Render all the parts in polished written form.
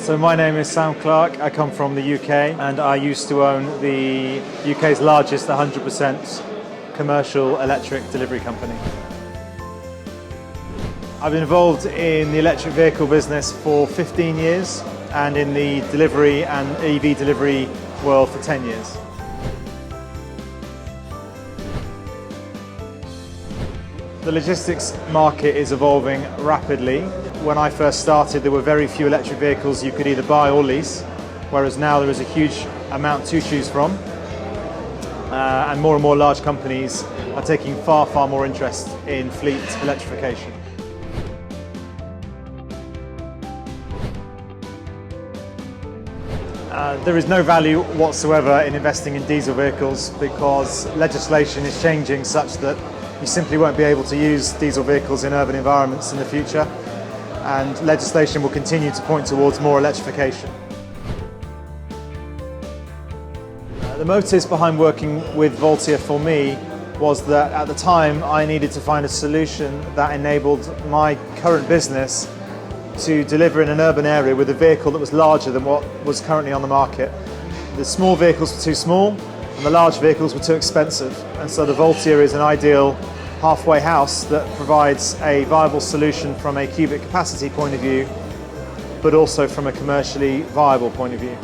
So my name is Sam Clarke, I come from the UK and I used to own the UK's largest 100% commercial electric delivery company. I've been involved in the electric vehicle business for 15 years and in the delivery and EV delivery world for 10 years. The logistics market is evolving rapidly. When I first started, there were very few electric vehicles you could either buy or lease, whereas now there is a huge amount to choose from. And more large companies are taking far more interest in fleet electrification. There is no value whatsoever in investing in diesel vehicles because legislation is changing such that you simply won't be able to use diesel vehicles in urban environments in the future, and legislation will continue to point towards more electrification. The motives behind working with Voltia for me was that at the time I needed to find a solution that enabled my current business to deliver in an urban area with a vehicle that was larger than what was currently on the market. The small vehicles were too small and the large vehicles were too expensive, and so the Voltia is an ideal halfway house that provides a viable solution from a cubic capacity point of view, but also from a commercially viable point of view.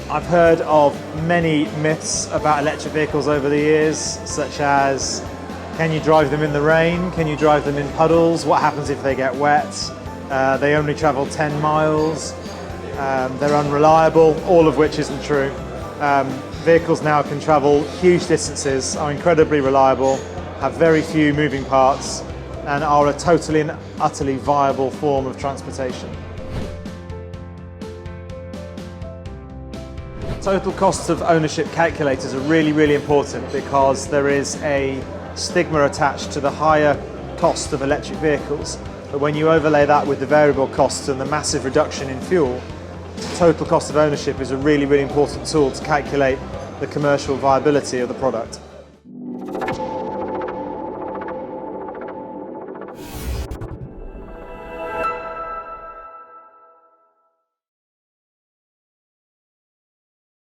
I've heard of many myths about electric vehicles over the years, such as can you drive them in the rain, can you drive them in puddles, what happens if they get wet, they only travel 10 miles, they're unreliable, all of which isn't true. Vehicles now can travel huge distances, are incredibly reliable, have very few moving parts, and are a totally and utterly viable form of transportation. Total costs of ownership calculators are really important because there is a stigma attached to the higher cost of electric vehicles. But when you overlay that with the variable costs and the massive reduction in fuel, total cost of ownership is a really important tool to calculate the commercial viability of the product.